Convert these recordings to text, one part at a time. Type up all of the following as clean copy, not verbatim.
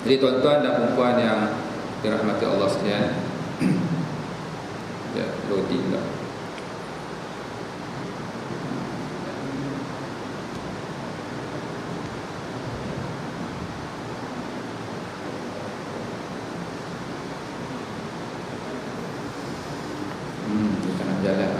Jadi tuan-tuan dan puan yang dirahmati Allah sekalian, ya, loading tak? Kita nak jalan.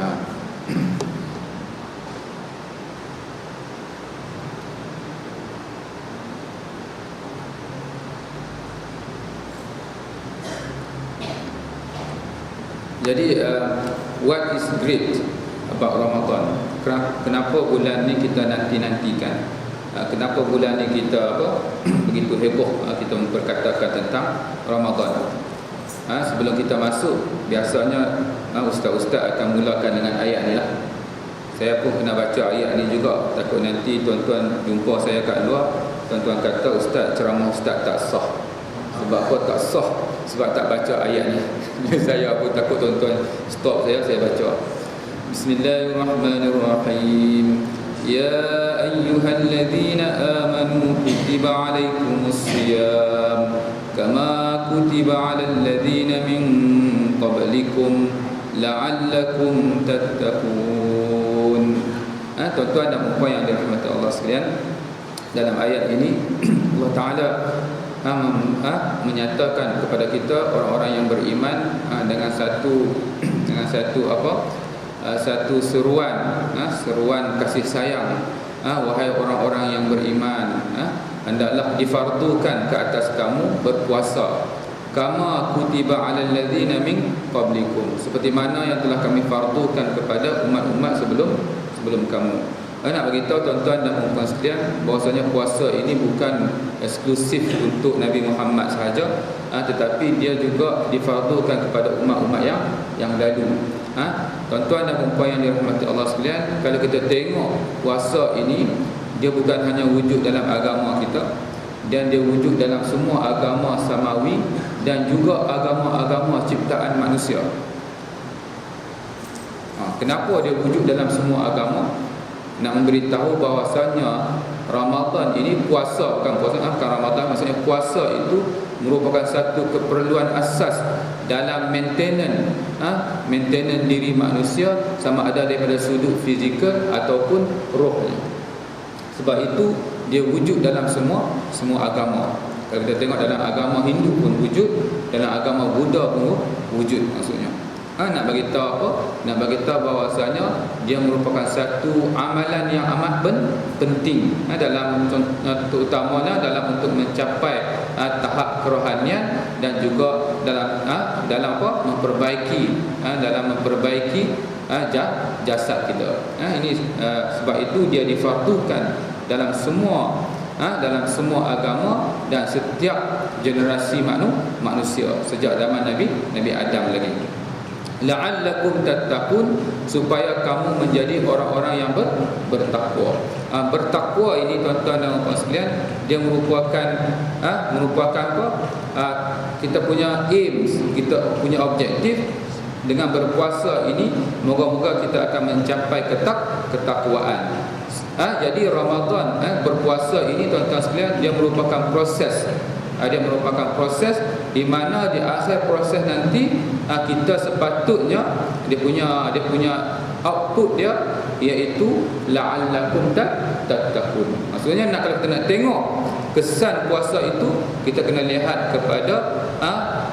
Jadi what is great about Ramadan? Kenapa bulan ni kita nanti-nantikan? Kenapa bulan ni kita begitu heboh kita memperkatakan tentang Ramadan? Sebelum kita masuk, biasanya ustaz-ustaz akan mulakan dengan ayat ni lah. Saya pun kena baca ayat ni juga, takut nanti tuan-tuan jumpa saya kat luar, tuan-tuan kata ustaz ceramah ustaz tak sah. Sebab apa tak sah? Sebab tak baca ayat ni. Saya pun takut tuan-tuan stop saya baca. Bismillahirrahmanirrahim. Ya ayyuhalladzina amanu kutiba alaikumusiyam kama kutiba alal ladzina min qablikum la'allakum tattaqun. Tuan-tuan dan puan yang dirahmati Allah sekalian, dalam ayat ini Allah Taala menyatakan kepada kita orang-orang yang beriman dengan satu seruan kasih sayang. Wahai orang-orang yang beriman, hendaklah difardukan ke atas kamu berpuasa, kama kutiba alal ladzina min qablikum, seperti mana yang telah kami fardukan kepada umat-umat sebelum kamu. Nak beritahu tuan-tuan dan puan sekalian bahawasanya puasa ini bukan eksklusif untuk Nabi Muhammad sahaja, tetapi dia juga difardukan kepada umat-umat yang lalu. Tuan-tuan dan puan yang dirahmati Allah sekalian, kalau kita tengok puasa ini, dia bukan hanya wujud dalam agama kita, dan dia wujud dalam semua agama samawi dan juga agama-agama ciptaan manusia. Kenapa dia wujud dalam semua agama? Nak memberitahu bahawasanya Ramadan ini puasa, bukan Ramadan, maksudnya puasa itu merupakan satu keperluan asas dalam maintenance diri manusia, sama ada daripada sudut fizikal ataupun rohnya. Sebab itu dia wujud dalam semua agama. Kalau kita tengok dalam agama Hindu pun wujud, dalam agama Buddha pun wujud maksudnya. Nak beritahu apa? Nak beritahu bahawasanya dia merupakan satu amalan yang amat penting dalam, terutamanya dalam untuk mencapai tahap kerohanian dan juga dalam memperbaiki jasad kita. Ini sebab itu dia difardukan dalam semua agama dan setiap generasi manusia sejak zaman Nabi Adam lagi. La'allakum tattaqun, supaya kamu menjadi orang-orang yang bertakwa. Bertakwa ini tuan-tuan dan puan sekalian, dia merupakan kita punya aims, kita punya objektif. Dengan berpuasa ini, moga-moga kita akan mencapai ketakwaan. Jadi Ramadan, berpuasa ini tuan-tuan sekalian, dia merupakan proses. Dia merupakan proses di mana di akhir proses nanti kita sepatutnya dia punya output dia, iaitu la'allakum tattaqun. Maksudnya kalau kita nak tengok kesan puasa itu, kita kena lihat kepada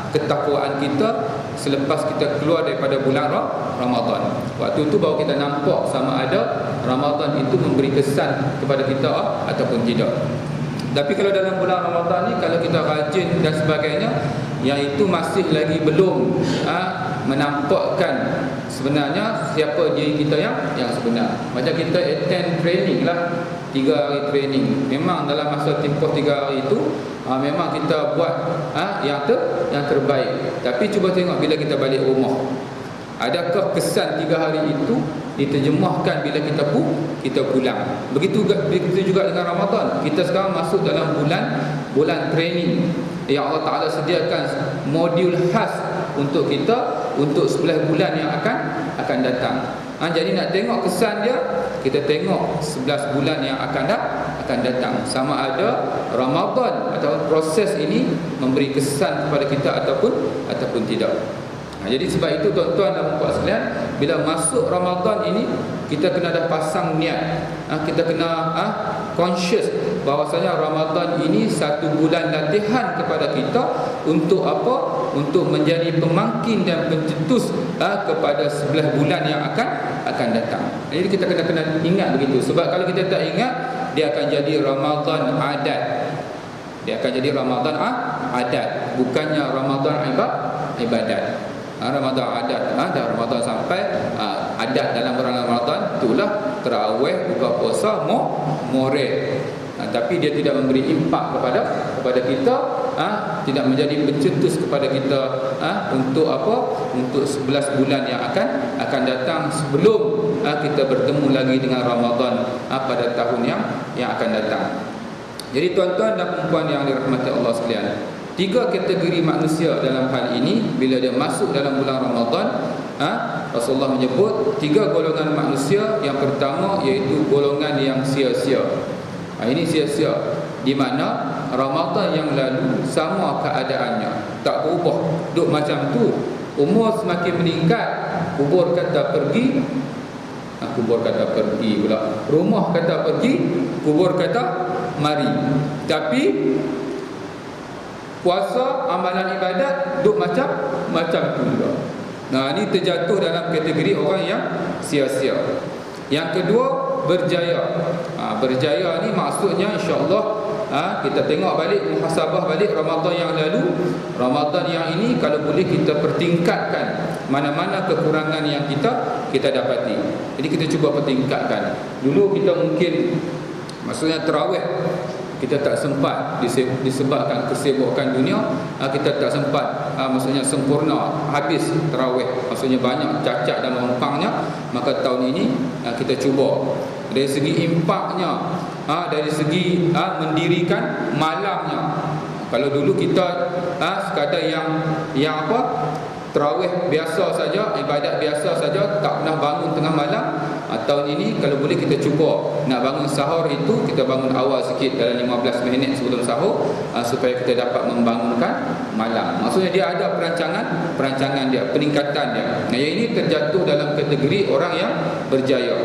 ketakwaan kita selepas kita keluar daripada bulan Ramadan. Waktu itu baru kita nampak sama ada Ramadan itu memberi kesan kepada kita ataupun tidak. Tapi kalau dalam bulan Ramadan ni, kalau kita rajin dan sebagainya, yang itu masih lagi belum menampakkan sebenarnya siapa diri kita yang sebenar. Macam kita attend training lah, 3 hari training. Memang dalam masa tempoh 3 hari itu memang kita buat yang terbaik. Tapi cuba tengok bila kita balik rumah, adakah kesan 3 hari itu diterjemahkan bila kita pulang? Begitu juga dengan Ramadan. Kita sekarang masuk dalam bulan training yang Allah Ta'ala sediakan modul khas untuk kita untuk 11 bulan yang akan datang. Jadi nak tengok kesan dia, kita tengok 11 bulan yang akan datang, sama ada Ramadan atau proses ini memberi kesan kepada kita ataupun tidak. Jadi sebab itu tuan-tuan dan puan sekalian, bila masuk Ramadan ini, kita kena dah pasang niat. Kita kena conscious bahawasanya Ramadan ini satu bulan latihan kepada kita untuk apa? Untuk menjadi pemangkin dan pencetus kepada 11 bulan yang akan datang. Jadi kita kena ingat begitu. Sebab kalau kita tak ingat, dia akan jadi Ramadan adat. Dia akan jadi Ramadan adat, bukannya Ramadan ibadat. Ramadan adat, dah Ramadan sampai adat dalam bulan Ramadan itulah tarawih, buka puasa, moreh. Tapi dia tidak memberi impak kepada kita, tidak menjadi pencetus kepada kita untuk apa? Untuk 11 bulan yang akan datang sebelum kita bertemu lagi dengan Ramadan pada tahun yang akan datang. Jadi tuan-tuan dan puan yang dirahmati Allah sekalian, 3 kategori manusia dalam hal ini bila dia masuk dalam bulan Ramadan, Rasulullah menyebut 3 golongan manusia. Yang pertama iaitu golongan yang sia-sia. Ini sia-sia di mana Ramadan yang lalu sama keadaannya, tak berubah, duduk macam tu. Umur semakin meningkat, kubur kata pergi, kubur kata pergi pula, rumah kata pergi, kubur kata mari. Tapi puasa, amalan ibadat duk macam tu juga. Ini terjatuh dalam kategori orang yang sia-sia. Yang kedua, berjaya. Berjaya ni maksudnya insya-Allah kita tengok balik, muhasabah balik Ramadan yang lalu, Ramadan yang ini, kalau boleh kita pertingkatkan mana-mana kekurangan yang kita dapati. Jadi kita cuba pertingkatkan. Dulu kita mungkin, maksudnya tarawih kita tak sempat disebabkan kesibukan dunia, kita tak sempat maksudnya sempurna habis tarawih, maksudnya banyak cacat dan mempangnya. Maka tahun ini kita cuba dari segi impaknya, dari segi mendirikan malamnya. Kalau dulu kita sekadar yang apa, tarawih biasa saja, ibadat biasa saja, tak pernah bangun tengah malam. Tahun ini kalau boleh kita cuba nak bangun sahur itu, kita bangun awal sikit dalam 15 minit sebelum sahur, supaya kita dapat membangunkan malam. Maksudnya dia ada perancangan dia, peningkatan dia. Yang ini terjatuh dalam kategori orang yang berjaya.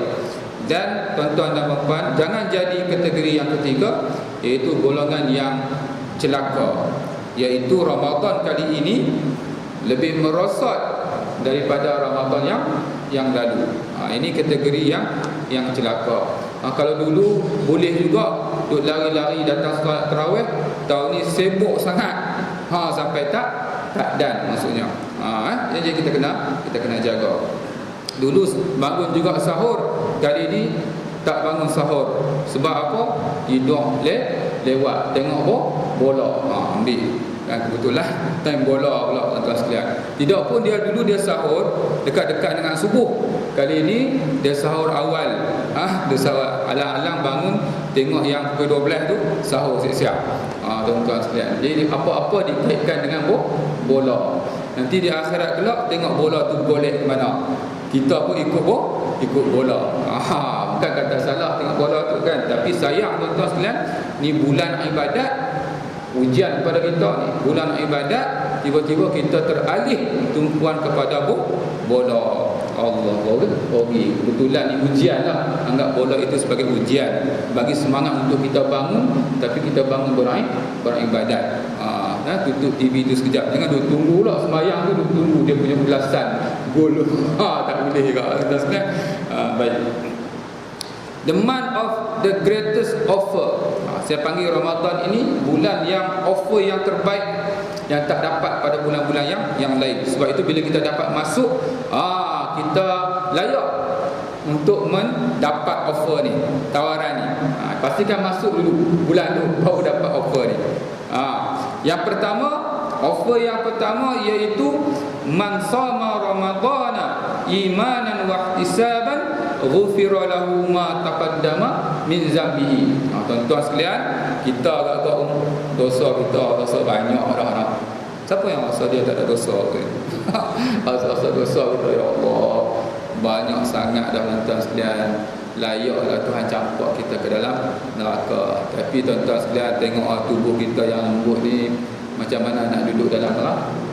Dan tuan-tuan dan puan, jangan jadi kategori yang ketiga, iaitu golongan yang celaka, iaitu Ramadan kali ini lebih merosot daripada Ramadan yang lalu. Ini kategori yang celaka. Kalau dulu boleh juga duk lari-lari datang solat tarawih, tahun ni sibuk sangat, sampai tak dan maksudnya. Jadi kita kena jaga. Dulu bangun juga sahur, kali ni tak bangun sahur. Sebab apa? Tidur lewat tengok bola, ambil. Kebetulan time bola pula tuan-tuan sekalian. Tidak pun dia dulu dia sahur dekat-dekat dengan subuh. Kali ini dia sahur awal. Dia sahur alang-alang bangun, tengok yang pukul 12 tu sahur siap-siap. Tuan-tuan sekalian. Jadi apa-apa dikaitkan dengan bola. Nanti di akhirat kelak tengok bola tu golek ke mana. Kita pun ikut bola. Bukan kata salah tengok bola tu kan, tapi sayang tuan-tuan sekalian, ni bulan ibadat, ujian kepada kita ni. Bulan ibadat, tiba-tiba kita teralih tumpuan kepada bola. Allah bagi. Kebetulan ni ujian lah. Anggap bola itu sebagai ujian, bagi semangat untuk kita bangun. Tapi kita bangun beribadat. Tutup TV tu sekejap. Jangan duk tunggu lah sembahyang tu, duk tunggu dia punya belasan gol. Tak boleh juga. Baik. The month of the greatest offer. Saya panggil Ramadan ini bulan yang offer yang terbaik, yang tak dapat pada bulan-bulan yang lain. Sebab itu bila kita dapat masuk, kita layak untuk mendapat offer ni, tawaran ni. Pastikan masuk dulu bulan tu baru dapat offer ni. Yang pertama, offer yang pertama iaitu man shama ramadhana imanan wa ihtisaban ghufira lahu ma taqaddama min zambihi. Tuan-tuan sekalian, kita agak-agak dosa banyak dah. Siapa yang rasa dia tak ada dosa ke? Rasa dosa kita, ya Allah, banyak sangat dah tuan-tuan sekalian. Layaklah Tuhan campak kita ke dalam neraka. Tapi tuan-tuan sekalian, tengok tubuh kita yang lembut ni, macam mana nak duduk dalam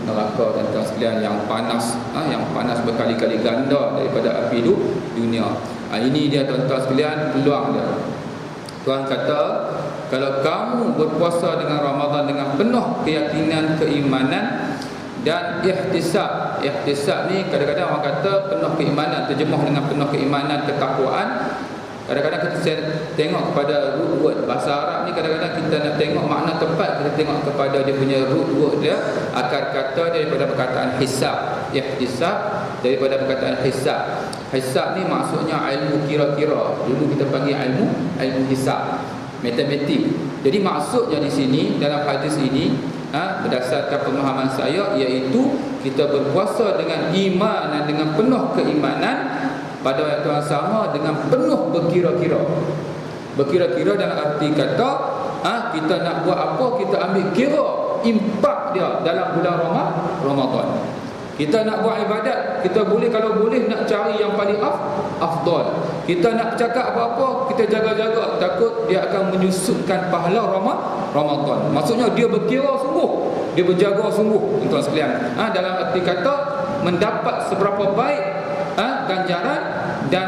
neraka tuan-tuan sekalian, yang panas, yang panas berkali-kali ganda daripada api dunia. Ini dia tuan-tuan sekalian peluang dia. Tuhan kata, kalau kamu berpuasa dengan Ramadan dengan penuh keyakinan, keimanan dan ihtisab. Ihtisab ni kadang-kadang orang kata penuh keimanan, terjemah dengan penuh keimanan, ketakwaan. Kadang-kadang kita tengok kepada root word bahasa Arab ni, kadang-kadang kita nak tengok makna tepat, kita tengok kepada dia punya root word dia, akar kata daripada perkataan hisab. Ihtisab daripada perkataan hisab. Hisab ni maksudnya ilmu kira-kira. Dulu kita panggil ilmu hisab, matematik. Jadi maksudnya di sini dalam hadis ini, berdasarkan pemahaman saya, iaitu kita berpuasa dengan iman dan dengan penuh keimanan pada waktu yang sama dengan penuh berkira-kira. Berkira-kira dalam arti kata, kita nak buat apa, kita ambil kira impak dia dalam bulan Ramadan. Kita nak buat ibadat, kita boleh, kalau boleh nak cari yang paling afdal. Kita nak cakap apa-apa, kita jaga-jaga, takut dia akan menyusutkan pahala Ramadan. Maksudnya dia berkira sungguh, dia berjaga sungguh tuan-tuan sekalian. Dalam arti kata mendapat seberapa baik ganjaran dan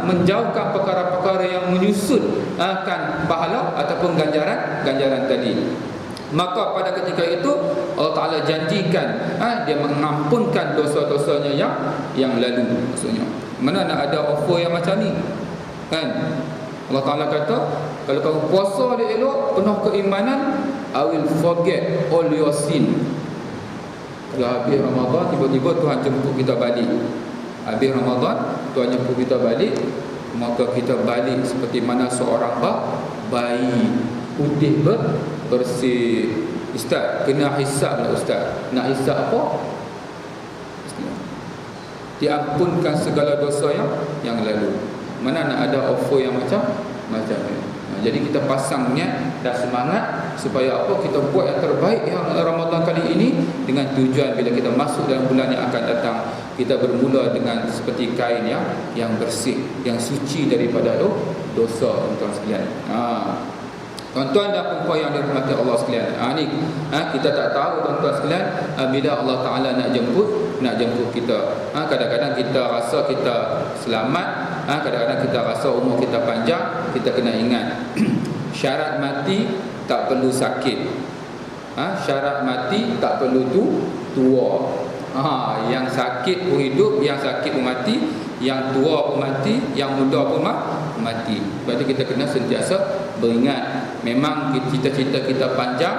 menjauhkan perkara-perkara yang menyusutkan pahala ataupun ganjaran tadi. Maka pada ketika itu Allah Ta'ala janjikan dia mengampunkan dosa-dosanya yang lalu. Maksudnya mana nak ada offer yang macam ni kan? Allah Ta'ala kata, kalau kamu puasa dia elok, penuh keimanan, I will forget all your sin. Dah habis Ramadan, tiba-tiba Tuhan jemput kita balik. Habis Ramadan, Tuhan jemput kita balik, maka kita balik seperti mana seorang bayi putih bersih. Ustaz, kena hisab lah Ustaz. Nak hisab apa? Diampunkan segala dosa yang lalu. Mana nak ada offer yang macam ni. Jadi kita pasang niat dan semangat supaya apa, kita buat yang terbaik yang Ramadan kali ini, dengan tujuan bila kita masuk dalam bulan yang akan datang, kita bermula dengan seperti kain yang bersih, yang suci daripada dosa tuan-tuan sekalian. Tuan-tuan dan puan-puan yang dirahmati Allah sekalian, kita tak tahu tuan-tuan sekalian bila Allah Ta'ala nak jemput kita. Kadang-kadang kita rasa kita selamat, kadang-kadang kita rasa umur kita panjang. Kita kena ingat syarat mati tak perlu sakit, syarat mati tak perlu tua. Yang sakit pun hidup, yang sakit pun mati, yang tua pun mati, yang muda pun mati. Sebab itu kita kena sentiasa beringat, memang cita-cita kita panjang,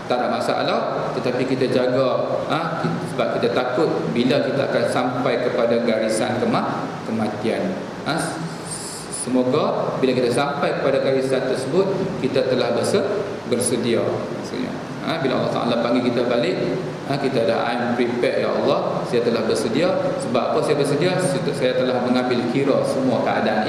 tak ada masalah, tetapi kita jaga, sebab kita takut bila kita akan sampai kepada garisan kematian. Semoga bila kita sampai kepada garisan tersebut, kita telah bersedia. Maksudnya, bila Allah Ta'ala panggil kita balik, kita dah, I'm prepared ya Allah, saya telah bersedia. Sebab apa saya bersedia? Saya telah mengambil kira semua keadaan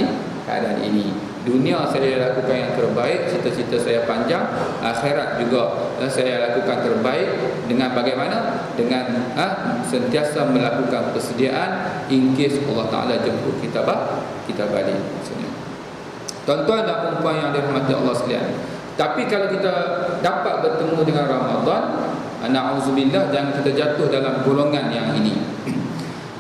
ini. Dunia saya lakukan yang terbaik, cita-cita saya panjang. Akhirat juga saya lakukan terbaik. Dengan bagaimana? Dengan sentiasa melakukan persediaan in case Allah Ta'ala jemput kita balik. Maksudnya, tuan-tuan dan puan-puan yang dirahmati Allah sekalian, tapi kalau kita dapat bertemu dengan Ramadan, na'udzubillah, jangan kita jatuh dalam golongan yang ini.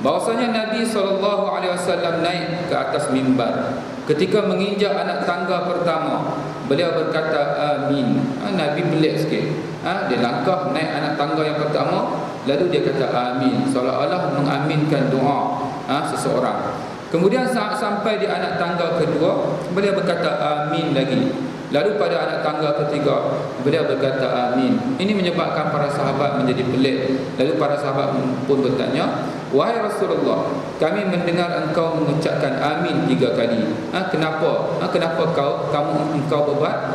Bahwasanya Nabi SAW naik ke atas mimbar. Ketika menginjak anak tangga pertama, beliau berkata amin. Nabi pelik sikit. Dia langkah naik anak tangga yang pertama, lalu dia kata amin, seolah-olah mengaminkan doa seseorang. Kemudian saat sampai di anak tangga kedua, beliau berkata amin lagi. Lalu pada anak tangga ketiga, beliau berkata amin. Ini menyebabkan para sahabat menjadi pelik. Lalu para sahabat pun bertanya, wahai Rasulullah, kami mendengar engkau mengucapkan amin 3 kali. Kenapa? Kenapa engkau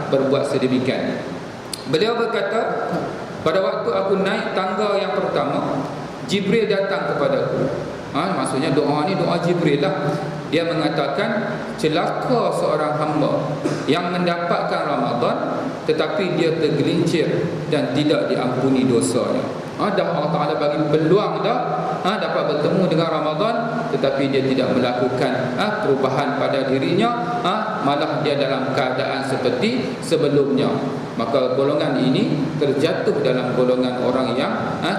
berbuat sedemikian? Beliau berkata, pada waktu aku naik tangga yang pertama, Jibril datang kepadaku. Maksudnya doa ni doa Jibril lah. dia mengatakan celaka seorang hamba yang mendapatkan Ramadan tetapi dia tergelincir dan tidak diampuni dosanya. Dah Allah Ta'ala bagi peluang dah, dapat bertemu dengan Ramadan tetapi dia tidak melakukan perubahan pada dirinya, malah dia dalam keadaan seperti sebelumnya. Maka golongan ini terjatuh dalam golongan orang yang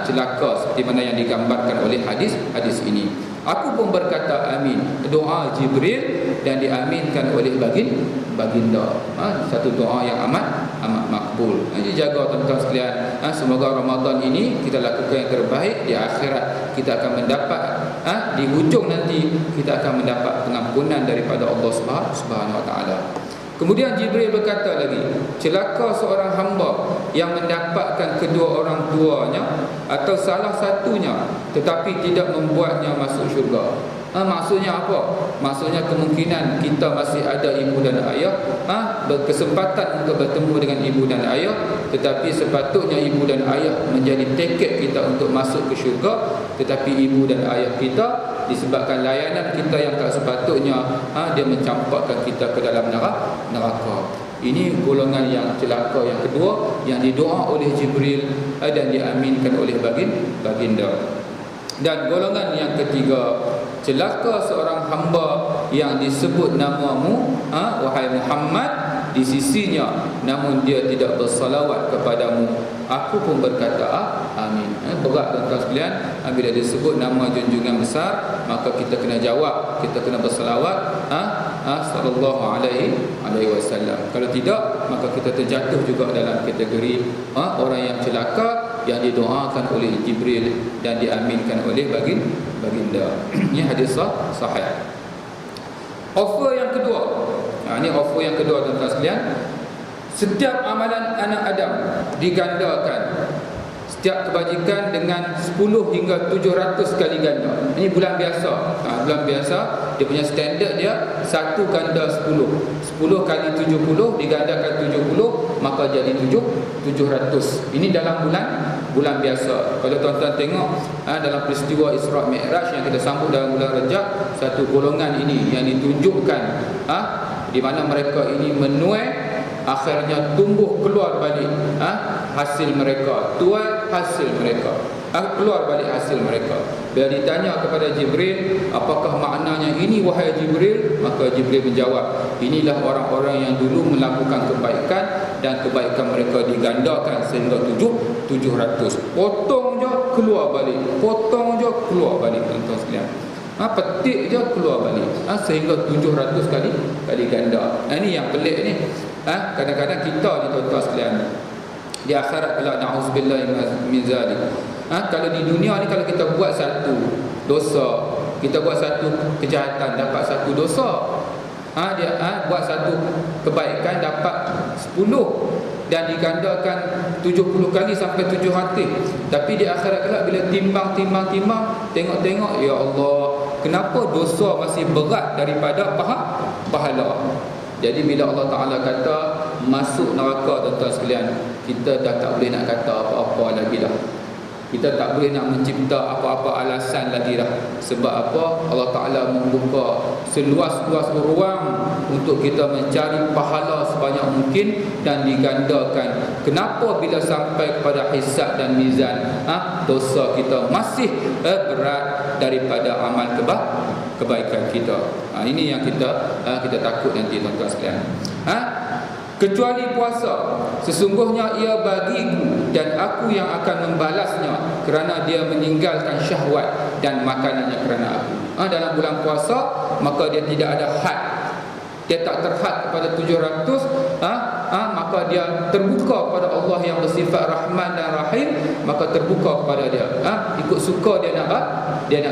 celaka seperti mana yang digambarkan oleh hadis ini. Aku pun berkata amin, doa Jibril, dan diaminkan oleh baginda. Satu doa yang amat makbul. Jadi jaga tuan-tuan sekalian, semoga Ramadan ini kita lakukan yang terbaik. Di akhirat kita akan mendapat, di hujung nanti kita akan mendapat pengampunan daripada Allah Subhanahu Wa Taala. Kemudian Jibril berkata lagi, celaka seorang hamba yang mendapatkan kedua orang tuanya atau salah satunya tetapi tidak membuatnya masuk syurga. Maksudnya apa? Maksudnya kemungkinan kita masih ada ibu dan ayah, berkesempatan untuk bertemu dengan ibu dan ayah, tetapi sepatutnya ibu dan ayah menjadi tiket kita untuk masuk ke syurga, tetapi ibu dan ayah kita disebabkan layanan kita yang tak sepatutnya, dia mencampakkan kita ke dalam neraka. Ini golongan yang celaka yang kedua, yang didoa oleh Jibril dan diaminkan oleh baginda. Dan golongan yang ketiga, celaka seorang hamba yang disebut namamu, wahai Muhammad, di sisinya, namun dia tidak bersalawat kepadamu. Aku pun berkata amin. Berat tuan-tuan sekalian, bila disebut nama junjungan besar, maka kita kena jawab, kita kena bersalawat sallallahu alaihi wasallam. Kalau tidak, maka kita terjatuh juga dalam kategori orang yang celaka, yang didoakan oleh Jibril dan diaminkan oleh baginda. Ini hadis sahih. Offer yang kedua, ini offer yang kedua tuan-tuan sekalian. Setiap amalan anak Adam digandakan, setiap kebajikan dengan 10 hingga 700 kali ganda. Ini bulan biasa. Bulan biasa dia punya standard dia 1 ganda 10 kali 70 digandakan 70, maka jadi 700. Ini dalam bulan biasa. Kalau tuan-tuan tengok dalam peristiwa Isra' Mi'raj yang kita sambut dalam bulan Rajab, satu golongan ini yang ditunjukkan di mana mereka ini menuai, akhirnya tumbuh keluar balik hasil mereka, tuai hasil mereka, keluar balik hasil mereka. Bila ditanya kepada Jibril, apakah maknanya ini wahai Jibril? Maka Jibril menjawab, inilah orang-orang yang dulu melakukan kebaikan dan kebaikan mereka digandakan sehingga 700. Potong je keluar balik, potong je keluar balik tuan-tuan sekalian. Petik je keluar balik, sehingga 700 kali ganda. Ini yang pelik ni. Kadang-kadang kita ni tuan-tuan sekalian, di akhirat kelak, na'udzubillah min zalik, kalau di dunia ni, kalau kita buat satu dosa, kita buat satu kejahatan dapat satu dosa, dia buat satu kebaikan dapat 10 dan digandakan 70 kali sampai 700. Tapi di akhirat kelak bila timbang, tengok, ya Allah, kenapa dosa masih berat daripada pahala? Jadi bila Allah Ta'ala kata masuk neraka, tuan-tuan sekalian, kita dah tak boleh nak kata apa-apa lagi dah. Kita tak boleh nak mencipta apa-apa alasan lagi dah. Sebab apa? Allah Ta'ala membuka seluas-luas ruang untuk kita mencari pahala sebanyak mungkin dan digandakan. Kenapa bila sampai kepada hisab dan mizan, dosa kita masih berat daripada amal kebaikan kita. Ini yang kita takut nanti tuan-tuan sekalian. Kecuali puasa, sesungguhnya ia bagiku dan aku yang akan membalasnya kerana dia meninggalkan syahwat dan makanannya kerana aku. Dalam bulan puasa, maka dia tidak ada had, dia tak terhad kepada 700, maka dia terbuka kepada Allah yang bersifat Rahman dan Rahim, maka terbuka kepada dia, ikut suka dia nak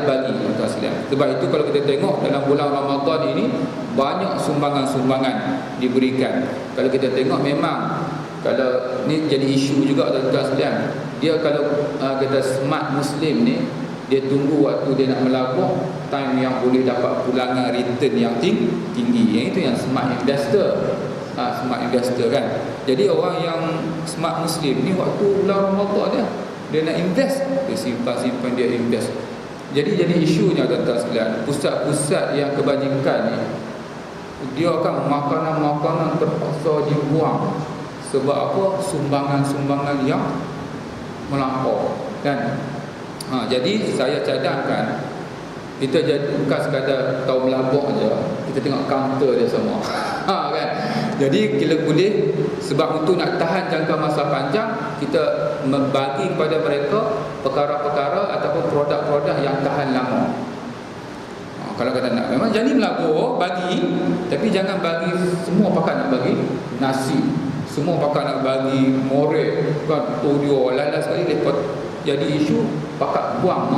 bagi tuan-tuan sekalian. Sebab itu kalau kita tengok dalam bulan Ramadan ini, banyak sumbangan-sumbangan diberikan. Kalau kita tengok, memang kalau ni jadi isu juga tuan-tuan sekalian, dia kalau kata smart Muslim ni, dia tunggu waktu dia nak melabur, time yang boleh dapat pulangan return yang tinggi. Yang itu yang smart investor. Smart investor kan. Jadi orang yang smart Muslim ni, waktu bulan Ramadan dia nak invest, dia simpan dia invest. Jadi isunya tuan-tuan sekalian, pusat-pusat yang kebajikan ni, dia akan makanan-makanan terpaksa dibuang. Sebab apa? Sumbangan-sumbangan yang melampau, kan? Jadi saya cadangkan, kita bukan sekadar tahu melabuk je, kita tengok counter dia semua. Kan? Jadi kita boleh, sebab untuk nak tahan jangka masa panjang, kita membagi kepada mereka perkara-perkara ataupun produk-produk yang tahan lama. Kalau kata nak, memang jadi melabuk, bagi, tapi jangan bagi semua pakat nak bagi nasi, semua pakat nak bagi morek, kan, todio, lalas sekali lepas jadi isu pakat buang,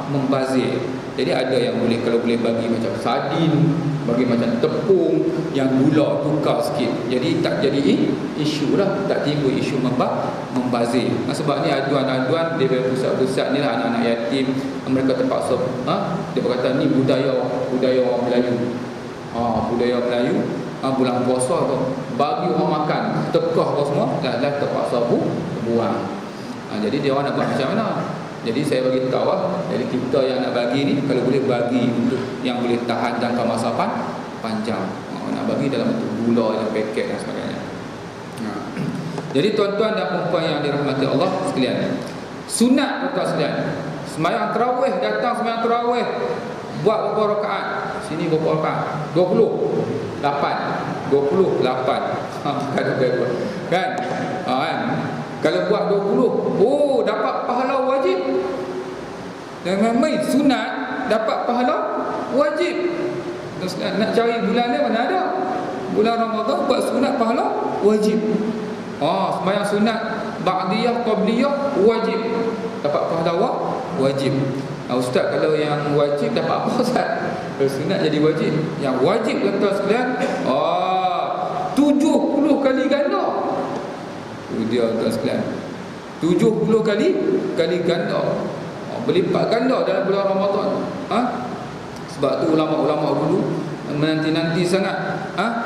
membazir. Jadi ada yang boleh, kalau boleh bagi macam sardin, bagi macam tepung yang gula tukar sikit, jadi tak jadi isu lah, tak timbul isu membazir. Sebab ni aduan-aduan daripada pusat-pusat ni lah, anak-anak yatim mereka terpaksa, dia berkata ni budaya orang Melayu. Budaya Melayu, bulan puasa tu bagi orang makan, tekah apa semua, dah terpaksa buang. Jadi dia orang nak buat macam mana? Jadi saya bagi tahu jadi kita yang nak bagi ni, kalau boleh bagi untuk yang boleh tahan jangka masa panjang. Nak bagi dalam bentuk gula, dalam paket dan sebagainya. Jadi tuan-tuan dan puan yang dirahmati Allah sekalian, sunat tuan-tuan sekalian, sembahyang tarawih, datang sembahyang tarawih, buat berapa rakaat? Sini berapa rakaat? 28. Kan? Kan? Kalau buat 20, dapat pahala wajib. Jangan main sunat dapat pahala wajib. Terus nak cari bulan ni mana ada? Bulan Ramadan buat sunat pahala wajib. Sembahyang sunat ba'diyah, qabliyah wajib. Dapat pahala wajib. Ustaz, kalau yang wajib dapat apa Ustaz? Kalau sunat jadi wajib. Yang wajib tuan-tuan sekalian, 70 kali ganda. Dia tuan sekalian, 70 kali ganda, berlipat ganda dalam bulan Ramadan. Sebab tu ulama-ulama dulu menanti-nanti sangat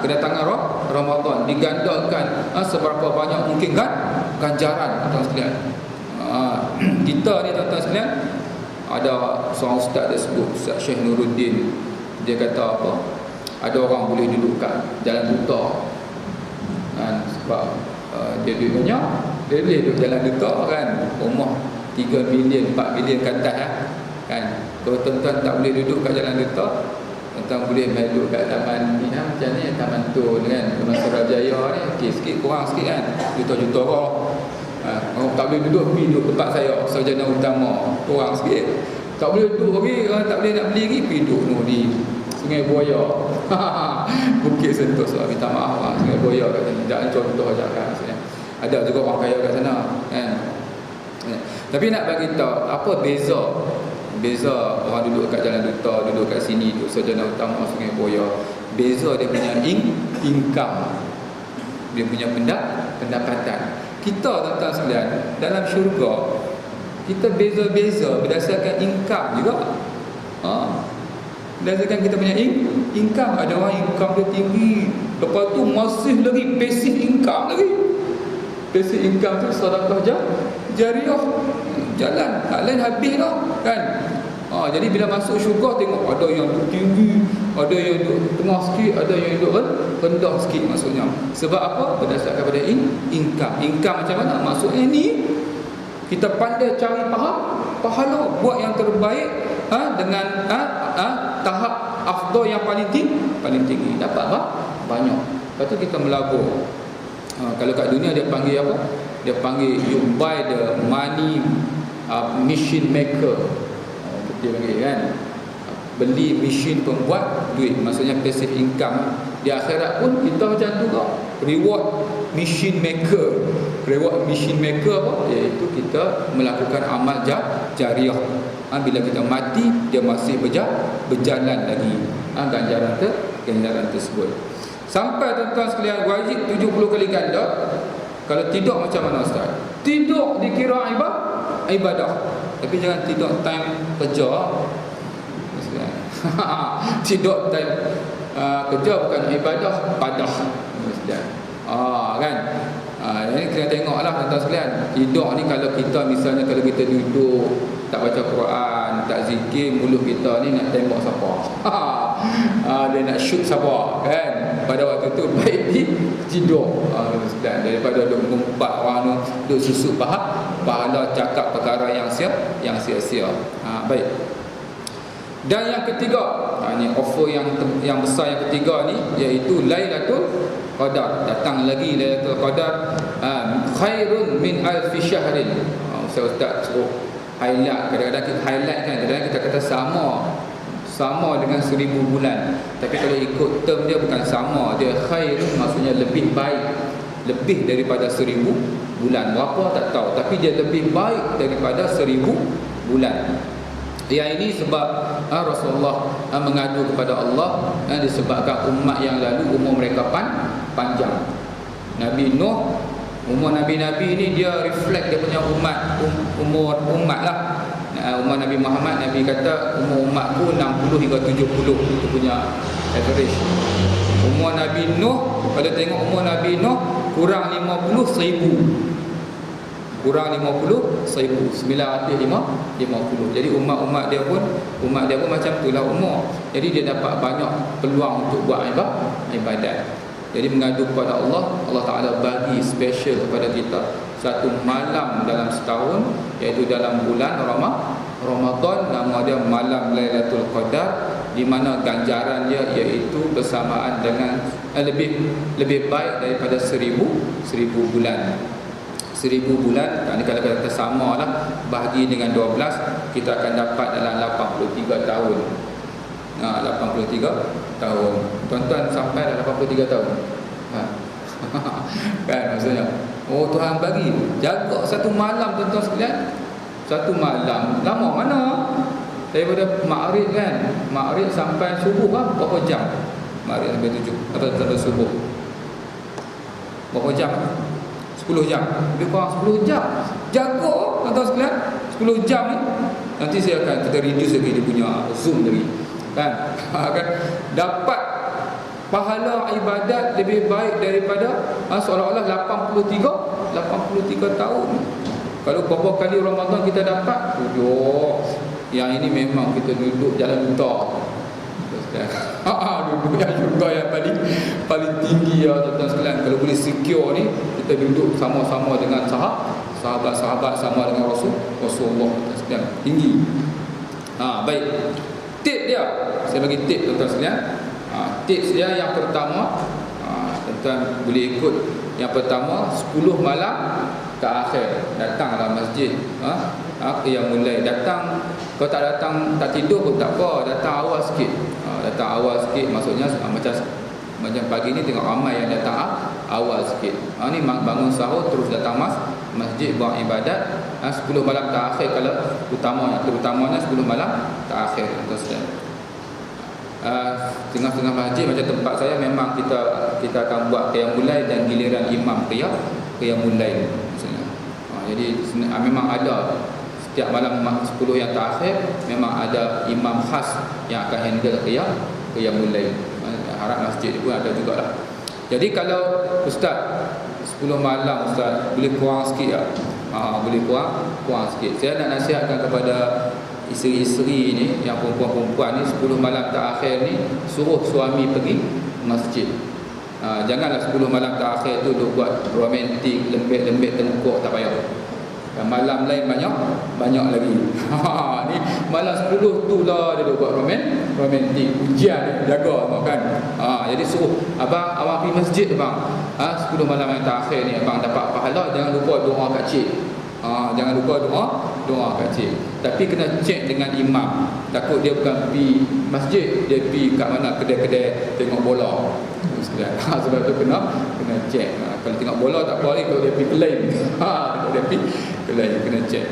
kedatangan Ramadan, digandakan seberapa banyak mungkin kan ganjaran tuan sekalian. Kita ni tuan-tuan sekalian, ada seorang ustaz dia sebut, Ustaz Syekh Nuruddin, dia kata apa, ada orang boleh duduk kat jalan buta kan, sebab dia duit banyak, dia boleh duduk jalan duta kan, rumah 3 bilion 4 bilion ke atas kan. Kalau tuan-tuan tak boleh duduk kat jalan duta, tuan-tuan boleh duduk kat taman ni macam ni, Taman Tun kan, Taman Surajaya ni, okey sikit, kurang sikit kan, juta-juta orang. Orang tak boleh duduk, pergi duduk tempat saya, sarjana utama, kurang sikit. Tak boleh duduk lagi, tak boleh nak beli lagi, pergi duduk di Sungai Buaya. Bukit Sentosa, minta maaf Sungai Buaya kat sana, jangan contoh je kan. Ada juga orang kaya kat sana kan. Tapi nak bagi tahu apa beza orang duduk kat Jalan Duta, duduk kat sini, duduk sarjana utama Sungai Buaya. Beza dia punya income, dia punya pendapatan. Kita tuan-tuan sekalian, dalam syurga kita beza-beza berdasarkan income juga. Berdasarkan kita punya income. Ada orang income dia tinggi, lepas tu masih lagi passive income lagi. Passive income tu sedekah jariah, jalan tak lain habis lah kan. Jadi bila masuk syurga, tengok ada yang duduk tinggi, ada yang duduk tengah sikit, ada yang duduk rendah sikit maksudnya. Sebab apa? Berdasarkan pada income. Income macam mana? Maksudnya ni kita pandai cari pahala, buat yang terbaik dengan tahap afdal yang paling tinggi, dapat banyak. Lepas tu kita melabur. Kalau kat dunia dia panggil apa? Dia panggil you buy the money machine maker. Dia panggil kan, beli mesin pembuat duit, maksudnya passive income. Di akhirat pun kita macam tu juga, reward machine maker. Reward machine maker apa? Iaitu kita melakukan amal jariah. Bila kita mati, dia masih berjalan lagi ganjaran tersebut. Sampai tuan-tuan sekalian, wajib 70 kali ganda. Kalau tidur macam mana Ustaz? Tidur dikira ibadah. Tapi jangan tidur time kerja. Tidur time kerja bukan ibadah, padah. Kan? Ini kena tengoklah tuan-tuan sekalian. Tidur ni kalau kita misalnya kalau kita duduk tak baca Quran, tak zikir, mulut kita ni nak tembak siapa? Dia nak shoot siapa kan? Pada waktu tu baik di tidur. Daripada duk mengumpat orang tu, duk susuk pahala cakap perkara yang sia-sia. Baik. Dan yang ketiga, ni offer yang besar yang ketiga ni iaitu Lailatul Qadar. Datang lagi Lailatul Qadar, khairun min alfi syahrin. Ustaz suruh highlight, kadang-kadang kita highlight kan, kadang-kadang kita kata sama dengan 1000 bulan. Tapi kalau ikut term dia bukan sama, dia khairun maksudnya lebih baik, lebih daripada 1000 bulan. Berapa tak tahu, tapi dia lebih baik daripada 1000 bulan. Yang ini sebab Rasulullah mengadu kepada Allah disebabkan umat yang lalu umur mereka panjang. Nabi Nuh, umur Nabi-Nabi ni dia reflect dia punya umat lah. Umur Nabi Muhammad, Nabi kata umur umatku 60 hingga 70, itu punya average. Umur Nabi Nuh, kalau tengok umur Nabi Nuh kurang 50 1000. Kurang 50 950. Jadi umat dia pun macam itulah umur. Jadi dia dapat banyak peluang untuk buat ibadat. Jadi mengadu kepada Allah, Allah Ta'ala bagi special kepada kita satu malam dalam setahun, iaitu dalam bulan Ramadan, nama dia malam Lailatul Qadar, di mana ganjaran dia iaitu bersamaan dengan lebih baik daripada 1000 bulan. 1000 bulan, kalau kita samalah bahagi dengan 12, kita akan dapat dalam 83 tahun. 83 tahun. Tuan-tuan sampai dah 83 tahun. Kan maksudnya. Oh, Tuhan bagi jaga satu malam tuan-tuan sekalian. Satu malam. Lama mana? Daripada Maghrib kan. Maghrib sampai subuh kan berapa jam? Maghrib sampai 7 atau sampai subuh. Berapa jam? 10 jam. Lebih kurang 10 jam. Jaga tuan-tuan sekalian. 10 jam ni. Nanti kita reduce lagi dia punya zoom lagi. Kan? Dapat pahala ibadat lebih baik daripada seolah-olah 83 tahun. Kalau berapa kali Ramadan kita dapat? Yang ini memang kita duduk jalan buta. Duduk yang syurga yang paling tinggi ya tuan-tuan sekalian. Kalau boleh secure ni, kita duduk sama-sama dengan sahabat-sahabat, sama dengan Rasulullah sekalian. Tinggi. Baik. Tip dia, saya bagi tip tuan-tuan sekalian. Tips dia yang pertama, tuan-tuan boleh ikut. Yang pertama, 10 malam terakhir datanglah masjid. Yang mulai datang, kalau tak datang tak tidur pun tak apa, datang awal sikit. Datang awal sikit maksudnya macam pagi ni tengok ramai yang datang awal sikit. Ni bangun sahur terus datang masjid buat ibadat. 10 malam terakhir kalau terutamanya 10 malam terakhir tuan-tuan. Tengah-tengah masjid macam tempat saya memang kita akan buat qiyamul lail dan giliran imam qiyamul lail maksudnya. Jadi memang ada setiap malam 10 yang terakhir memang ada imam khas yang akan handle qiyamul lail. Harap masjid pun ada jugalah. Jadi kalau ustaz 10 malam ustaz boleh kurang sikit tak? Boleh kurang sikit. Saya nak nasihatkan kepada isteri-isteri ni, yang perempuan-perempuan ni, 10 malam terakhir ni suruh suami pergi masjid. Janganlah 10 malam terakhir tu duk buat romantik, lembik-lembik tengkuk, tak payah. Malam lain banyak lagi. Ni malam 10 tu lah dia duk buat romantik, ujian dia jaga kan. Jadi suruh abang pergi masjid abang. 10 malam yang terakhir ni abang dapat pahala, jangan lupa doa kat cik. Jangan lupa doa kat cik. Tapi kena cek dengan imam. Takut dia bukan pergi masjid, dia pergi kat mana kedai-kedai tengok bola. Sebab tu kena cek. Kalau tengok bola tak apa lagi, kalau dia pergi kelai. Kalau dia pergi kelai kena cek.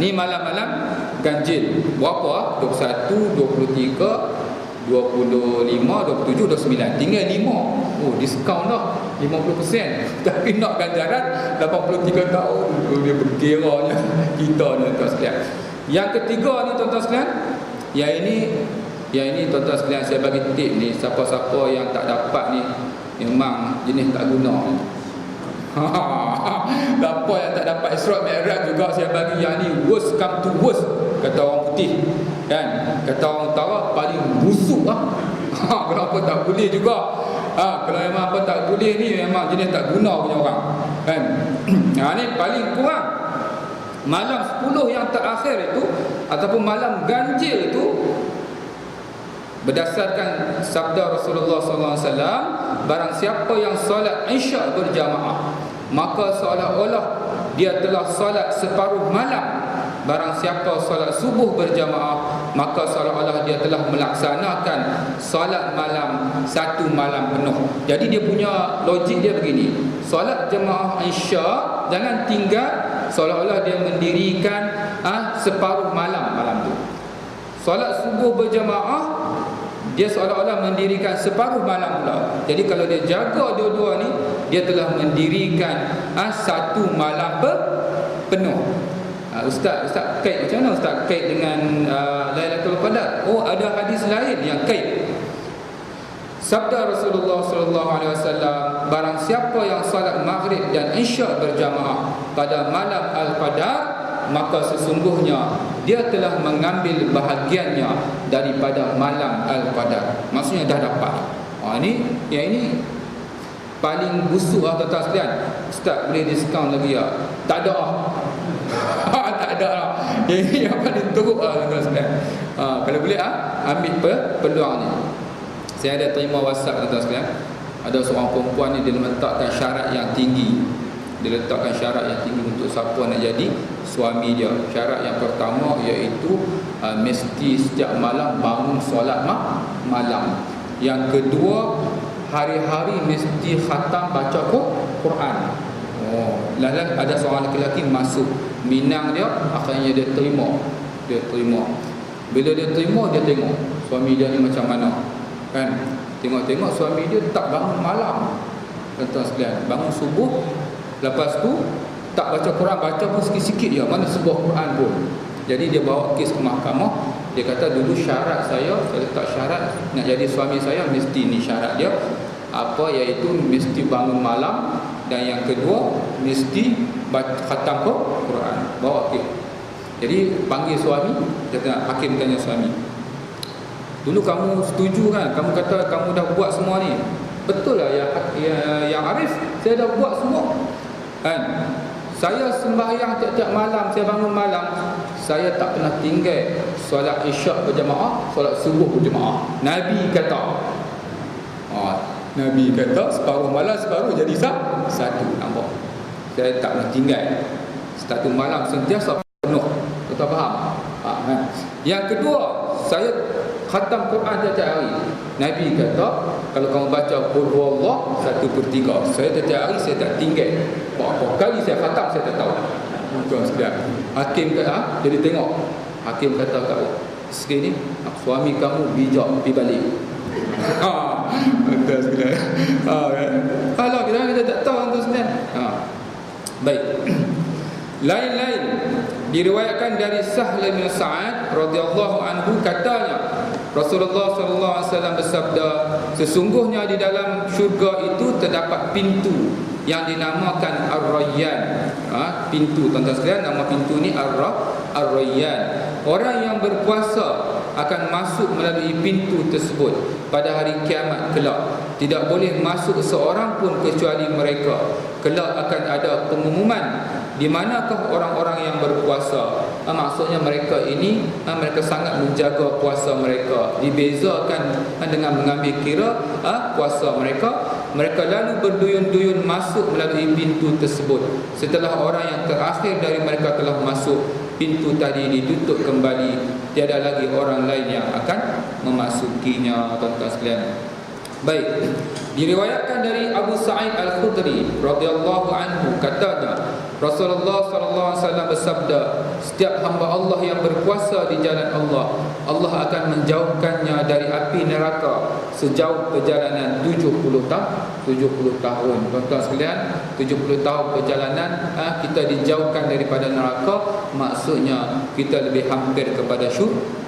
Ni malam-malam ganjil. Berapa? 21, 23, 25, 27, 29. Tinggal 5. Diskaun dah 50%. Tapi nak ganjaran 83 tahun. Dia berkiranya kita ni tuan-tuan sekalian. Yang ketiga ni tuan-tuan sekalian, yang ini tuan-tuan sekalian, saya bagi tip ni, siapa-siapa yang tak dapat ni memang jenis tak guna. Apa yang tak dapat Isra' Mi'raj juga saya bagi yang ni worst come to worst, kata orang putih kan. Kata orang utara paling busuk lah. Kenapa tak boleh juga? Kalau memang apa tak boleh ni memang jenis tak guna punya orang kan. Ni paling kurang malam 10 yang terakhir itu ataupun malam ganjil itu, berdasarkan sabda Rasulullah SAW, barang siapa yang solat Isya' berjamaah, maka seolah-olah dia telah solat separuh malam. Barang siapa solat subuh berjamaah, maka seolah-olah dia telah melaksanakan solat malam satu malam penuh. Jadi dia punya logik dia begini, solat jamaah Isya' jangan tinggal, seolah-olah dia mendirikan separuh malam tu. Solat subuh berjamaah, dia seolah-olah mendirikan separuh malam pula. Jadi kalau dia jaga dua-dua ni, dia telah mendirikan satu malam penuh. Ustaz kait macam mana Ustaz kait dengan Lailatul Qadar? Oh, ada hadis lain yang kait. Sabda Rasulullah sallallahu alaihi wasallam, barang siapa yang salat maghrib dan isya' berjamaah pada malam Al-Qadar, maka sesungguhnya dia telah mengambil bahagiannya daripada malam Al-Qadar. Maksudnya dah dapat. Ini paling busuk tuan-tuan sekalian. Ustaz boleh diskaun lagi ya? Tak ada. Tak ada lah. Ini yang paling teruk tuan-tuan sekalian. Kalau boleh ambil peluang ni. Saya ada terima WhatsApp tuan-tuan sekalian. Ada seorang perempuan ni, dia letakkan syarat yang tinggi. Dia letakkan syarat yang tinggi untuk siapa nak jadi suami dia. Syarat yang pertama iaitu mesti setiap malam bangun solat malam. Yang kedua, hari-hari mesti khatam baca Quran. Lalu ada seorang lelaki masuk minang dia, akhirnya dia terima. Bila dia terima, dia tengok suami dia ni macam mana kan. Tengok suami dia tak bangun malam, tuan-tuan sekalian, bangun subuh, lepas tu tak baca Quran, baca pun sikit-sikit je, mana sebuah Quran pun. Jadi dia bawa kes ke mahkamah. Dia kata dulu syarat saya letak syarat nak jadi suami saya mesti ni syarat dia, apa iaitu mesti bangun malam, dan yang kedua mesti khatam Quran. Bawa kes. Jadi panggil suami, kata hakim tanya suami, dulu kamu setuju kan? Kamu kata kamu dah buat semua ni. Betul lah yang Arif, saya dah buat semua kan. Saya sembahyang tiap-tiap malam, saya bangun malam, saya tak pernah tinggal solat Isya' berjamaah, solat subuh berjamaah. Nabi kata separuh malam, separuh jadi satu. Nampak? Saya tak pernah tinggal satu malam, sentiasa penuh. Kita faham? Kan? Yang kedua, saya khatam Quran setiap hari. Nabi kata kalau kamu baca Qul Huwallah 1/3, saya setiap hari saya tak tinggal. Berapa kali saya khatam saya tak tahu. Tuan sekalian, hakim kata, jadi tengok, hakim kata kat sekali ni, suami kamu bijak pergi balik. Tuan sekalian. Kalau kita tak tahu tuan sekalian. Baik. Lain-lain diriwayatkan dari Sahl bin Sa'ad radhiyallahu anhu, katanya Rasulullah sallallahu alaihi wasallam bersabda, sesungguhnya di dalam syurga itu terdapat pintu yang dinamakan Ar-Rayyan. Pintu, tuan-tuan sekalian, nama pintu ni Ar-Rayyan. Orang yang berpuasa akan masuk melalui pintu tersebut pada hari kiamat kelak. Tidak boleh masuk seorang pun kecuali mereka. Kelak akan ada pengumuman, di manakah orang-orang yang berpuasa. Maksudnya mereka ini, mereka sangat menjaga puasa mereka. Dibezakan dengan mengambil kira puasa mereka. Mereka lalu berduyun-duyun masuk melalui pintu tersebut. Setelah orang yang terakhir dari mereka telah masuk, pintu tadi ditutup kembali. Tiada lagi orang lain yang akan memasukinya, tuan-tuan sekalian. Baik, diriwayatkan dari Abu Sa'id Al-Khudri radhiyallahu anhu, katanya Rasulullah sallallahu alaihi wasallam bersabda, setiap hamba Allah yang berpuasa di jalan Allah, Allah akan menjauhkannya dari api neraka sejauh perjalanan 70 tahun. Tuan-tuan sekalian, 70 tahun perjalanan kita dijauhkan daripada neraka, maksudnya kita lebih hampir kepada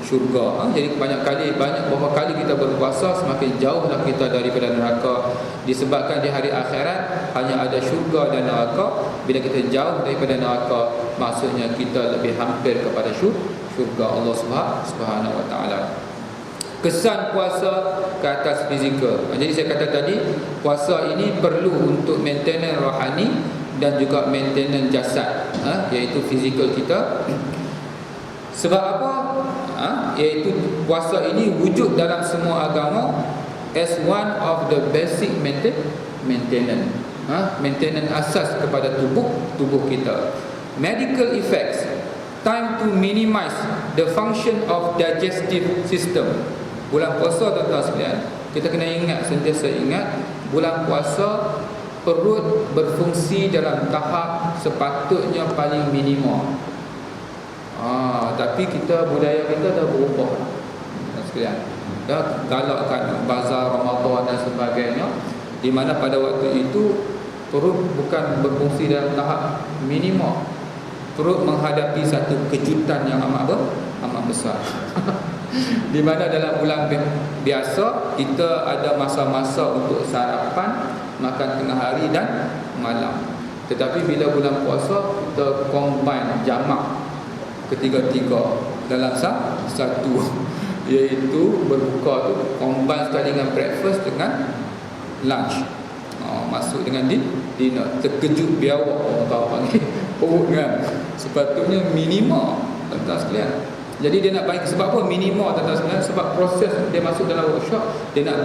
syurga. Jadi berapa kali kita berpuasa, semakin jauhlah kita daripada neraka. Disebabkan di hari akhirat hanya ada syurga dan neraka. Bila kita jauh daripada neraka, maksudnya kita lebih hampir kepada syurga Allah Subhanahu wa taala. Kesan puasa ke atas fizikal. Jadi saya kata tadi, puasa ini perlu untuk maintenance rohani dan juga maintenance jasad, iaitu fizikal kita. Sebab apa? Iaitu puasa ini wujud dalam semua agama as one of the basic maintenance. Maintenance asas kepada tubuh kita. Medical effects, time to minimize the function of digestive system. Bulan puasa, tuan-tuan sekalian, kita kena sentiasa ingat, bulan puasa perut berfungsi dalam tahap sepatutnya paling minimum. Tapi budaya kita dah berubah, tuan-tuan sekalian. Dah galakkan bazar Ramadan dan sebagainya, di mana pada waktu itu perut bukan berfungsi dalam tahap minimum. Perut menghadapi satu kejutan yang amat besar. Di mana dalam bulan biasa kita ada masa-masa untuk sarapan, makan tengah hari dan malam. Tetapi bila bulan puasa, kita combine, jamak ketiga-tiga dalam satu, iaitu berbuka tu combine sekali dengan breakfast dengan lunch. Masuk dengan dinner. Terkejut biawak orang tahu panggil perut kan. Sepatutnya minima, tuan-tuan sekalian. Jadi dia nak sebab apa minima, tuan-tuan sekalian? Sebab proses dia masuk dalam workshop, dia nak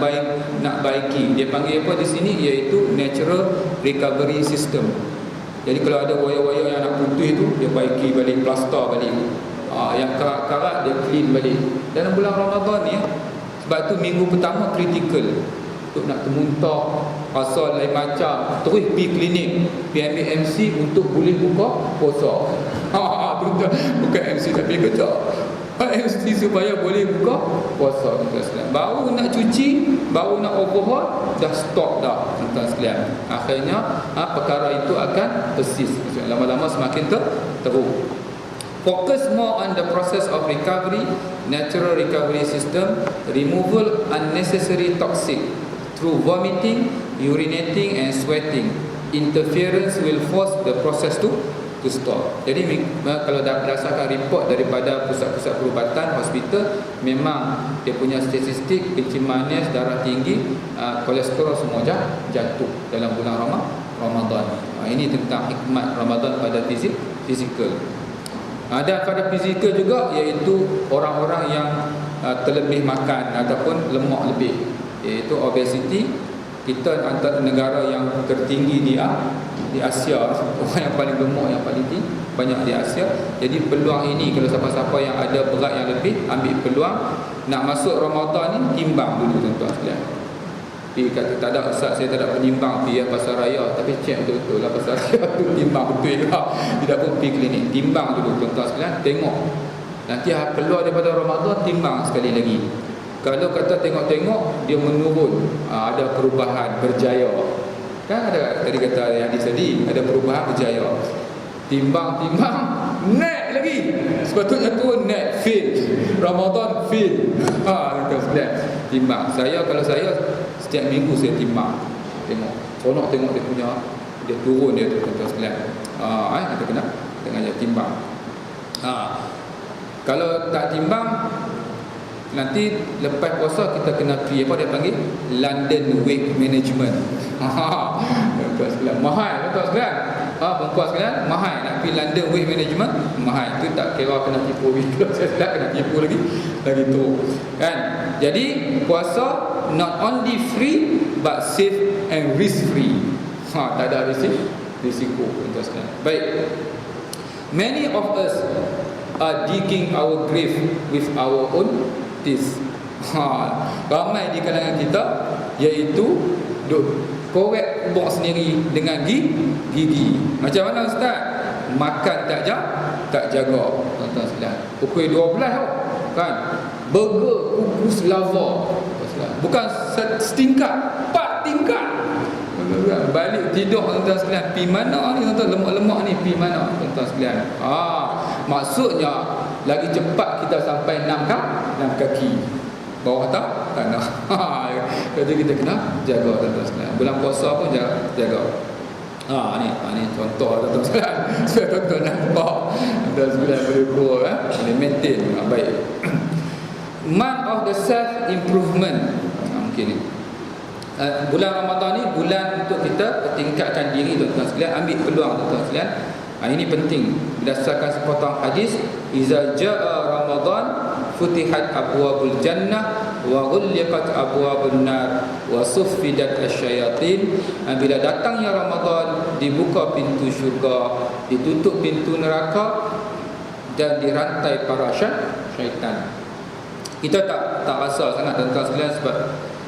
baiki. Dia panggil apa di sini, iaitu natural recovery system. Jadi kalau ada wayar-wayar yang nak putih tu, dia baiki balik, plaster balik. Yang karat-karat dia clean balik. Dalam bulan Ramadan ni, sebab tu minggu pertama kritikal. Untuk nak termuntah, pasal lain macam, terus pergi klinik, pergi ambil MC untuk boleh buka puasa. Bukan MC tapi kerja, MC supaya boleh buka puasa, tuan-tuan sekalian. Baru nak cuci, baru nak overhaul, dah stop dah, tuan-tuan sekalian. Akhirnya perkara itu akan persis, lama-lama semakin teruk. Focus more on the process of recovery, natural recovery system, removal unnecessary toxic through vomiting, urinating and sweating. Interference will force the process to stop. Jadi kalau berdasarkan report daripada pusat-pusat perubatan, hospital, memang dia punya statistik kencing manis, darah tinggi, kolesterol semua jatuh dalam bulan Ramadan. Ini tentang hikmat Ramadan pada fizikal. Dan pada fizikal juga, iaitu orang-orang yang terlebih makan ataupun lemak lebih, iaitu obesity. Kita antara negara yang tertinggi di Asia, orang yang paling gemuk, yang paling tinggi banyak di Asia. Jadi peluang ini, kalau siapa-siapa yang ada berat yang lebih, ambil peluang nak masuk Ramadan ni, timbang dulu, tuan-tuan sekalian. Pergi kata, tak ada Ustaz, saya tak ada penimbang pergi pasar raya, tapi cek betul-betul lah pasar raya tu timbang betul lah. Tidak pun pergi klinik, timbang dulu, tuan-tuan sekalian. Tengok, nanti keluar daripada Ramadan, timbang sekali lagi. Kalau kata tengok-tengok dia menurun, ada perubahan, berjaya. Kan ada tadi kata yang disedi, ada perubahan, berjaya. Timbang-timbang, naik lagi. Sepatutnya turun, naik, fail. Ramadan fail. Timbang. Kalau saya setiap minggu saya timbang. Tengok dia punya, dia turun dia tu, tuan-tuan sekalian. Kita kena dengan timbang. Kalau tak timbang, nanti lepas puasa kita kena pergi apa dia panggil London Weight Management. Tuan-tuan sekalian, mahal, tuan-tuan sekalian. Perempuan sekalian, mahal nak pergi London Weight Management, mahal. Itu tak kira kena tipu kita, saya tak kena tipu lagi tu kan. Jadi puasa not only free but safe and risk free. Tak ada risiko, tuan-tuan sekalian. Baik. Many of us are digging our grave with our own teeth. Ramai di kalangan kita iaitu duk korek kubur sendiri dengan gigi. Macam mana Ustaz? makan tak jaga tuan-tuan sekalian. Pukul 12 kan, burger kukus lava, bukan setingkat, 4 tingkat. Balik tidur tuan-tuan sekalian, pi mana ni tuan-tuan, lemak-lemak ni pi mana tuan-tuan sekalian. Maksudnya lagi cepat kita sampai 6 kaki bawah tanah. Jadi kita kena jaga tuan-tuan sekalian. Bulan puasa pun jaga. Ni contoh tuan-tuan sekalian. Supaya tuan-tuan nampak tuan-tuan sekalian boleh grow, boleh maintain baik. Month of the self improvement. Mungkin ni. Bulan Ramadan ni bulan untuk kita tingkatkan diri tuan-tuan sekalian, ambil peluang tuan-tuan sekalian. Ini penting berdasarkan sepotong hadis, iza jaa Ramadan futihat abwabul jannah wa ghulliqat abwabun nar wa suffidat asyayatin. Bila datangnya Ramadan, dibuka pintu syurga, ditutup pintu neraka, dan dirantai para syaitan. Kita tak rasa sangat tuan-tuan sekalian sebab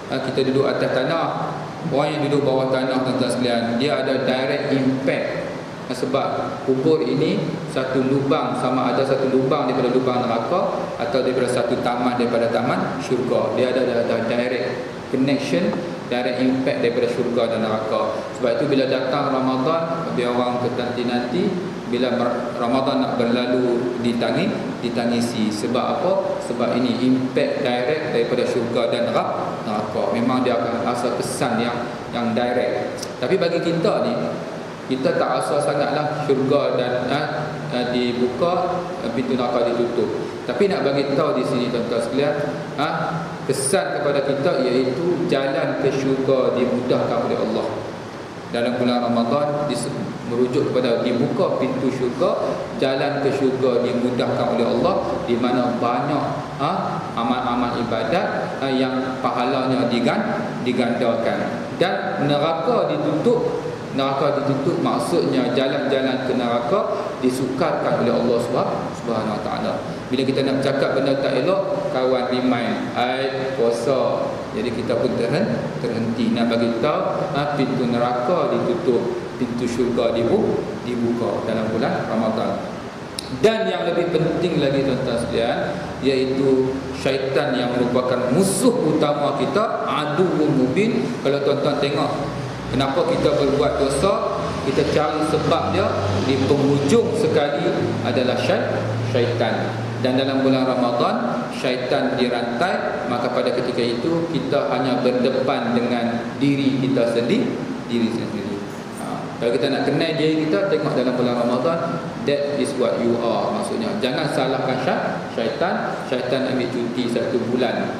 kita duduk atas tanah. Orang yang duduk bawah tanah tuan-tuan sekalian, dia ada direct impact. Sebab kubur ini satu lubang, sama ada satu lubang daripada lubang neraka atau daripada satu taman daripada taman syurga. Dia ada direct connection, direct impact daripada syurga dan neraka. Sebab itu bila datang Ramadan, biar orang nanti bila Ramadan nak berlalu ditangisi. Sebab apa? Sebab ini impact direct daripada syurga dan neraka. Memang dia akan rasa kesan yang direct. Tapi bagi kita ni, kita tak rasa sangatlah syurga dan dibuka, pintu neraka ditutup. Tapi nak bagi tahu di sini tuan-tuan sekalian, kesan kepada kita iaitu jalan ke syurga dimudahkan oleh Allah. Dalam bulan Ramadan merujuk kepada dibuka pintu syurga, jalan ke syurga dimudahkan oleh Allah, di mana banyak amal-amal ibadat yang pahalanya digandakan, dan neraka ditutup. Neraka ditutup maksudnya jalan-jalan ke neraka disukarkan oleh Allah Subhanahu Wa Taala. Bila kita nak cakap benda tak elok, kawan remind, puasa. Jadi kita pun terhenti nak bagi tahu pintu neraka ditutup, pintu syurga dibuka dalam bulan Ramadan. Dan yang lebih penting lagi tuan-tuan sekalian, iaitu syaitan yang merupakan musuh utama kita, aduwwun mubin. Kalau tuan-tuan tengok kenapa kita berbuat dosa, kita cari sebab dia, di penghujung sekali adalah syaitan. Dan dalam bulan Ramadan, syaitan dirantai, maka pada ketika itu kita hanya berdepan dengan diri kita sendiri. Kalau kita nak kenal diri kita, tengok dalam bulan Ramadan, that is what you are. Maksudnya jangan salahkan syaitan. Syaitan ambil cuti 1 bulan,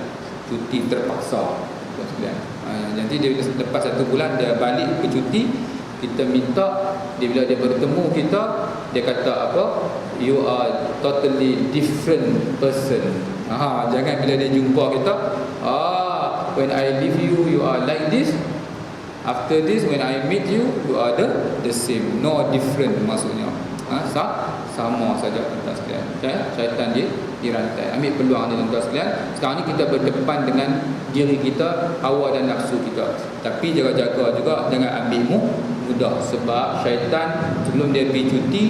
cuti terpaksa. Nanti dia lepas 1 bulan dia balik ke cuti, kita minta dia, bila dia bertemu kita, dia kata apa? You are totally different person. Jangan bila dia jumpa kita, when I leave you, you are like this. After this, when I meet you, you are the same. No different maksudnya. Sama saja tuan-tuan sekalian. Syaitan dirantai. Ambil peluang ni tuan-tuan sekalian. Sekarang ni kita berdepan dengan diri kita, hawa dan nafsu kita. Tapi jaga-jaga juga, jangan ambil mudah. Sebab syaitan sebelum dia pergi cuti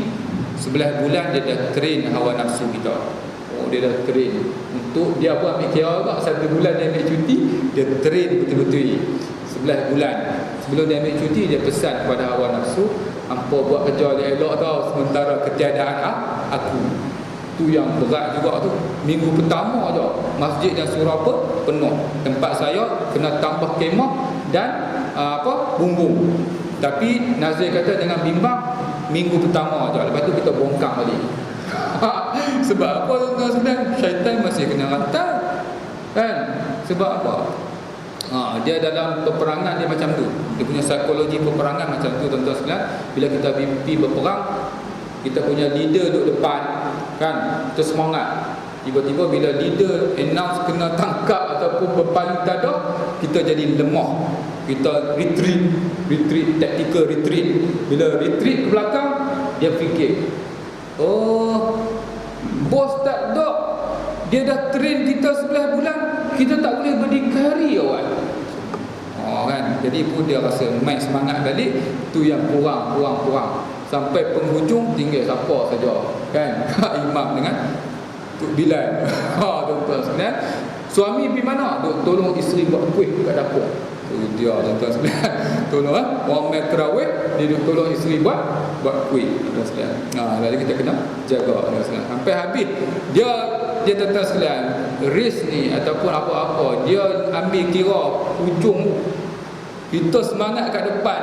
11 bulan, dia dah train hawa nafsu kita. Dia dah train untuk dia pun ambil kira juga 1 bulan dia ambil cuti, dia train betul-betul 11 bulan. Sebelum dia ambil cuti, dia pesan kepada hawa nafsu, hampa buat kerja dia elok tau, sementara ketiadaan aku. Tu yang berat juga tu. Minggu pertama je masjid dan surau penuh. Tempat saya kena tambah kemah dan bumbung. Tapi Nazir kata dengan bimbang minggu pertama je. Lepas tu kita bongkar balik. Sebab apa tuan-tuan sekalian? Syaitan masih kena rantai. Kan? Sebab apa? Dia dalam peperangan dia macam tu. Dia punya psikologi peperangan macam tu tuan-tuan sekalian. Bila kita pergi berperang, kita punya leader duduk depan, kan, kita semangat. Tiba-tiba bila leader announce kena tangkap ataupun berpaling dada, kita jadi lemah. Kita retreat, tactical retreat. Bila retreat ke belakang, dia fikir, bos tak ada, dia dah train kita 11 bulan, kita tak boleh berdikari awal. Kan? Jadi pun dia rasa main semangat balik. Tu yang kurang. sampai penghujung tinggal siapa saja kan. Imam dengan Tok Bilal. Tuan-tuan sekalian, suami pergi mana? Duk tolong isteri buat kuih kat dapur. Dia tuan-tuan sekalian, tolong orang mai tarawih, dia duk tolong isteri buat kuih tuan-tuan sekalian. Jadi kita kena jaga tuan-tuan sekalian sampai habis. Dia tuan-tuan sekalian, risk ni ataupun apa-apa, dia ambil kira ujung. Kita semangat kat depan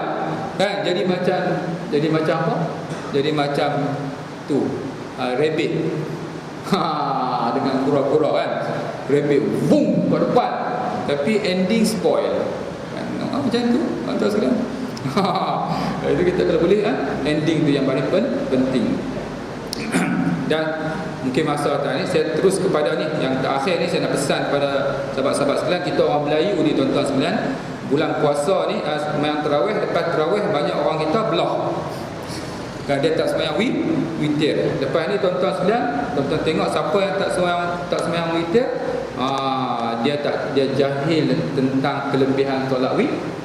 kan, jadi macam apa? Jadi macam tu, rabbit. Dengan kura-kura kan, rabbit boom kat depan, tapi ending spoil kan. Macam tu tuan-tuan sekalian. Itu kita kalau boleh ending tu yang paling penting. Dan mungkin masa ni saya terus kepada ni yang terakhir ni, saya nak pesan kepada sahabat-sahabat sekalian, kita orang Melayu ni tuan-tuan sekalian, bulan puasa ni sembahyang tarawih, lepas tarawih banyak orang kita belah. Dia tak sembahyang witir. Lepas ni tuan-tuan sekalian, tuan-tuan tengok siapa yang tak sembahyang witir, dia jahil tentang kelebihan solat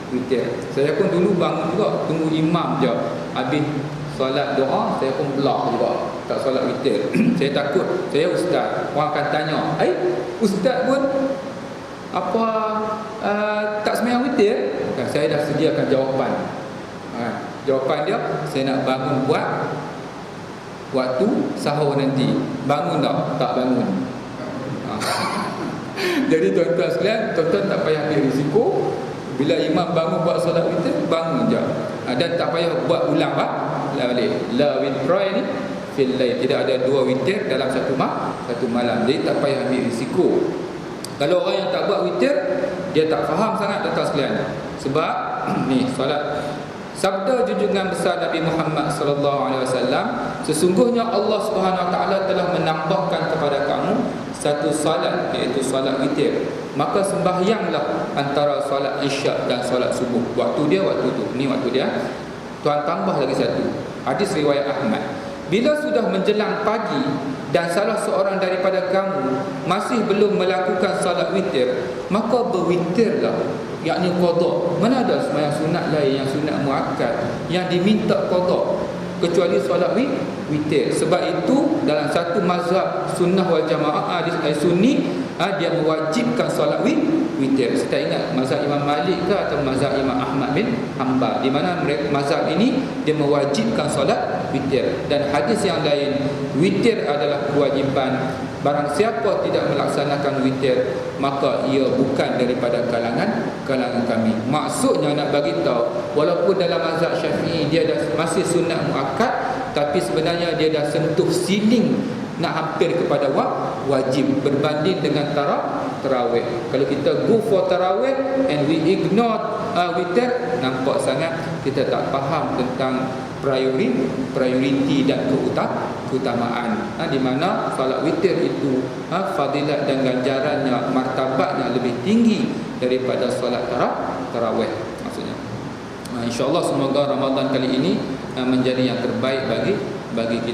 witir. Saya pun dulu bangun juga tunggu imam je, habis solat doa saya pun belah juga, tak solat witir. Saya takut, saya ustaz, orang akan tanya, ustaz pun apa tak sembahyang witir? Saya dah sediakan jawapan. Jawapan dia, saya nak bangun buat waktu sahur nanti. Bangun tak bangun. Jadi tuan-tuan sekalian, tuan-tuan tak payah ambil risiko. Bila imam bangun buat solat witir, bangun je. Dan tak payah buat ulang balik. La witr ni fil lail, tidak ada dua witir dalam satu malam. Jadi tak payah ambil risiko. Kalau orang yang tak buat witir, dia tak faham sangat tuan-tuan sekalian. Sebab ni solat, sabda junjungan besar Nabi Muhammad sallallahu alaihi wasallam, sesungguhnya Allah Subhanahu wa taala telah menambahkan kepada kamu satu salat, iaitu salat witir. Maka sembahyanglah antara salat isyak dan salat subuh. Waktu dia waktu tu. Ni waktu dia. Tuan tambah lagi satu. Hadis riwayat Ahmad. Bila sudah menjelang pagi dan salah seorang daripada kamu masih belum melakukan salat witir, maka berwitirlah, yakni qada. Mana ada sembahyang sunat lain yang sunat muakkad yang diminta qada kecuali solat witir. Sebab itu dalam satu mazhab sunnah wal jamaah sunni, dia mewajibkan solat witir. Saya tak ingat mazhab Imam Malik ke atau mazhab Imam Ahmad bin Hanbal, di mana mazhab ini dia mewajibkan solat witir. Dan hadis yang lain, witir adalah kewajipan. Barang siapa tidak melaksanakan witir, maka ia bukan daripada kalangan kami. Maksudnya nak bagi tahu, walaupun dalam mazhab Syafi'i dia dah masih sunat muakkad, tapi sebenarnya dia dah sentuh ceiling, nak hampir kepada wajib berbanding dengan tarawih. Kalau kita go for tarawih and we ignore witir, nampak sangat kita tak faham tentang prioriti dan keutamaan. Di mana salat witir itu fadilat dan ganjarannya, martabatnya lebih tinggi daripada salat tarawih maksudnya. InsyaAllah semoga Ramadan kali ini menjadi yang terbaik bagi kita.